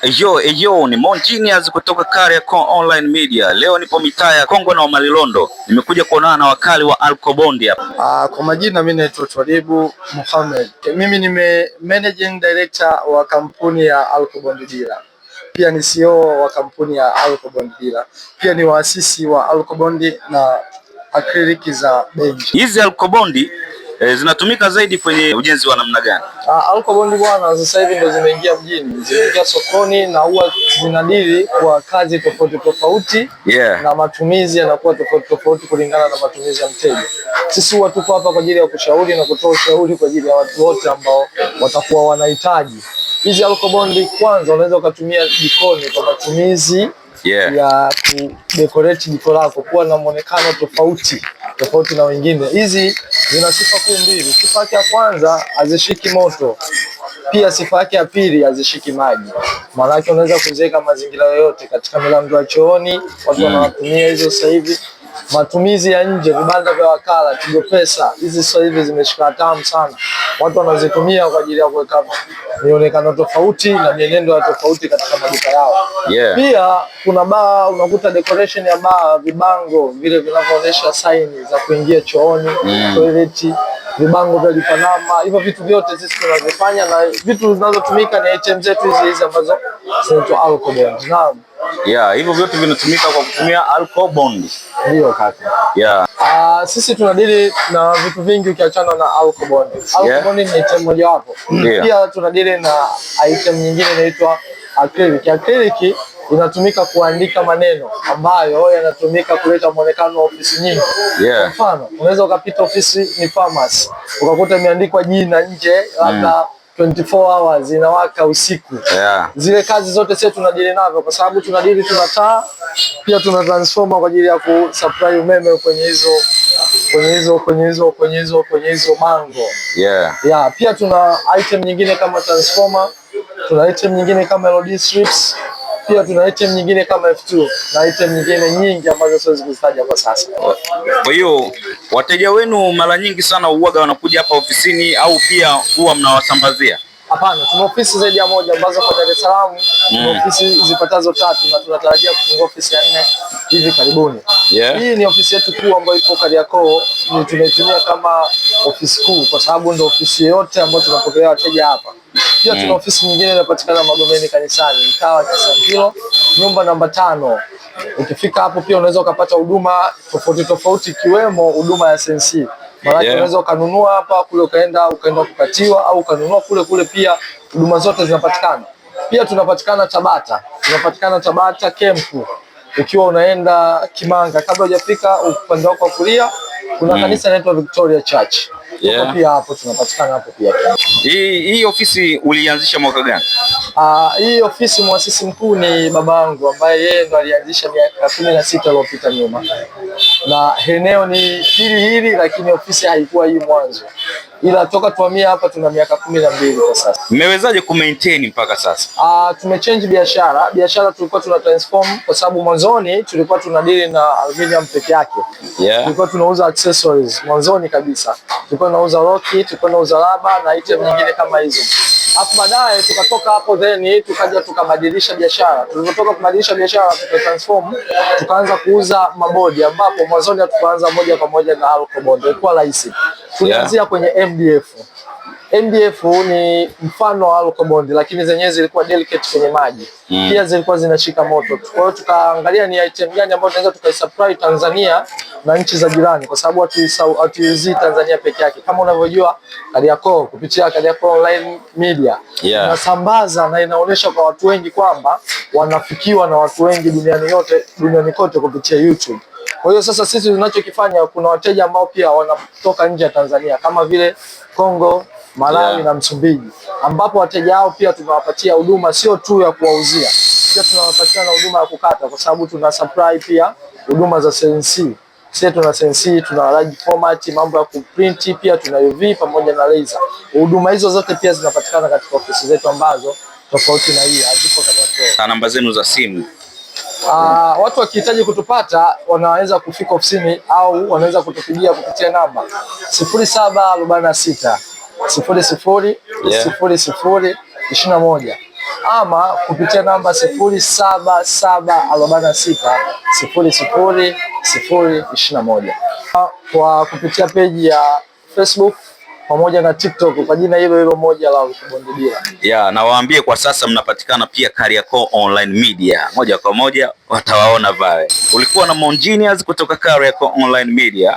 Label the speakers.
Speaker 1: Eyo ni Mon Genius kutoka Kariakoo Online Media. Leo nipo mitaa ya Kongwa na Malilondo. Nimekuja kuonana na wakali wa Alcobondi hapa.
Speaker 2: Kwa majina mimi naitwa Twalibu Mohamed. Mimi ni managing director wa kampuni ya Alcobondi Dealer. Pia ni CEO wa kampuni ya Alcobondi Dealer. Pia ni waasisi wa Alcobondi na acrylic za bench.
Speaker 1: Hizi Alcobondi zinatumika zaidi kwenye ujenzi wa namna gani?
Speaker 2: Alcobondi bwana, sasa hivi ndio zimeingia mjini, zimeingia sokoni na huwa zinadili kwa kazi tofauti tofauti, na matumizi yanakuwa tofauti tofauti kulingana na matumizi ya mteja. Sisi huwa tuko hapa kwa ajili ya kushauri na kutoa ushauri kwa ajili ya watu wote ambao watakuwa wanahitaji hizi Alcobondi. Kwanza unaweza ukatumia jikoni kwa matumizi ya kudecorate jiko lako kuwa na muonekano tofauti na wengine. Hizi zina sifa kuu mbili. Sifa yake ya kwanza, hazishiki moto. Pia sifa yake ya pili, hazishiki maji. Maana yake unaweza kuziweka mazingira yoyote, katika milango ya chooni, watu wanatumia hizo sasa hivi. Matumizi ya nje, vibanda vya wakala, Tigo Pesa, hizi sasa hivi zimeshika hatamu sana. Watu wanazitumia kwa ajili ya kuweka mionekano tofauti na mienendo tofauti katika maduka yao. Pia kuna baa, unakuta decoration ya baa, vibango vile vinavyoonyesha sign za kuingia chooni, toileti, vibango vya Panama. Hivyo vitu vyote sisi tunavifanya, na vitu zinazotumika ni item zetu hizi ambazo zinaitwa Alcobondi. Naam.
Speaker 1: Hivyo vyote vinatumika kwa kutumia Alcobondi.
Speaker 2: Ndio kaka. Sisi tunadili na vitu vingi ukiachana na Alcobondi. Alcobondi ni item moja wapo. Pia tunadili na item nyingine inaitwa acrylic. Acrylic inatumika kuandika maneno ambayo yanatumika kuleta muonekano wa ofisi nyingi. Kwa mfano, unaweza ukapita ofisi ni pharmacy, ukakuta imeandikwa jina nje, labda 24 hours inawaka usiku. Zile kazi zote sisi tunadili nazo, kwa sababu tuna taa, pia tuna transformer kwa ajili ya kusupply umeme kwenye hizo bango. Pia tuna item nyingine kama transformer, tuna item nyingine kama LED strips, pia tuna item nyingine kama F2 na item nyingine nyingi ambazo siwezi kuzitaja kwa sasa.
Speaker 1: Kwa hiyo wateja wenu mara nyingi sana huaga wanakuja hapa ofisini au pia huwa mnawasambazia?
Speaker 2: Hapana, tuna ofisi zaidi ya moja ambazo kwa Dar es Salaam tuna ofisi zipatazo 3 na tunatarajia kufungua ofisi ya 4 hivi karibuni. Hii ni ofisi yetu kuu ambayo ipo Kariakoo, ni tunaitumia kama ofisi kuu kwa sababu ndio ofisi yote ambayo tunapokelea wateja hapa. Pia tuna ofisi nyingine inapatikana Magomeni Kanisani, mtaa wa Kisangilo, nyumba namba 5. Ukifika hapo pia unaweza ukapata huduma tofauti ikiwemo huduma ya sensi. Maana unaweza ukanunua hapa, kule ukaenda kukatiwa, au ukanunua kule pia huduma zote zinapatikana. Pia tunapatikana Tabata Kempu. Ukiwa unaenda Kimanga, kabla hujafika upande wako wa kulia kuna kanisa linaloitwa Victoria Church. Pia hapo tunapatikana hapo pia.
Speaker 1: Hii ofisi ulianzisha mwaka gani?
Speaker 2: Hii ofisi muasisi mkuu ni baba yangu, ambaye yeye ndo alianzisha miaka 16 iliyopita nyuma. Na eneo ni hili, lakini ofisi haikuwa hii mwanzo. Ila toka tuhamia hapa tuna miaka 12 kwa sasa.
Speaker 1: Mmewezaje kumaintain mpaka sasa?
Speaker 2: Tumechange biashara. Biashara tulikuwa tuna transform, kwa sababu mwanzoni tulikuwa tunadili na aluminium peke yake. Tulikuwa tunauza accessories mwanzoni kabisa. Tulikuwa tunauza roki, tulikuwa tunauza raba na item nyingine kama hizo. Hapo baadaye tukatoka hapo, then tukaja tukabadilisha biashara. Tulipotoka kubadilisha biashara tukatransform, tukaanza kuuza mabodi, ambapo mwanzoni hatukuanza moja kwa moja na Alcobondi. Ilikuwa rahisi. Tulianzia kwenye MDF. MDF ni mfano wa Alcobondi, lakini zenyewe zilikuwa delicate kwenye maji. Pia zilikuwa zinashika moto. Kwa hiyo tukaangalia ni item gani ambayo tunaweza tukasupply Tanzania na nchi za jirani, kwa sababu hatuiuzii Tanzania peke yake. Kama unavyojua Kariakoo, kupitia Kariakoo Online Media inasambaza na inaonyesha kwa watu wengi kwamba wanafikiwa na watu wengi duniani kote kupitia YouTube. Kwa hiyo sasa sisi tunachokifanya, kuna wateja ambao pia wanatoka nje ya Tanzania kama vile Kongo, Malawi na Msumbiji, ambapo wateja hao pia tunawapatia huduma sio tu ya kuwauzia, pia tunawapatia na huduma ya kukata, kwa sababu tuna supply pia huduma za CNC. Sisi tuna CNC, tuna large format, mambo ya kuprint, pia tuna UV pamoja na laser. Huduma hizo zote pia zinapatikana katika ofisi zetu ambazo tofauti na hii hazipo katika.
Speaker 1: Namba zenu za simu?
Speaker 2: Watu wakihitaji kutupata wanaweza kufika ofisini au wanaweza kutupigia kupitia namba 0746 00 00 21. ama kupitia namba 0777460021 kwa kupitia peji ya Facebook pamoja na TikTok kwa jina hilo hilo moja la Bonde Dira.
Speaker 1: Yeah, na waambie kwa sasa mnapatikana pia Kariakoo Online Media. Moja kwa moja watawaona pale. Ulikuwa na Mon Genius kutoka Kariakoo Online Media.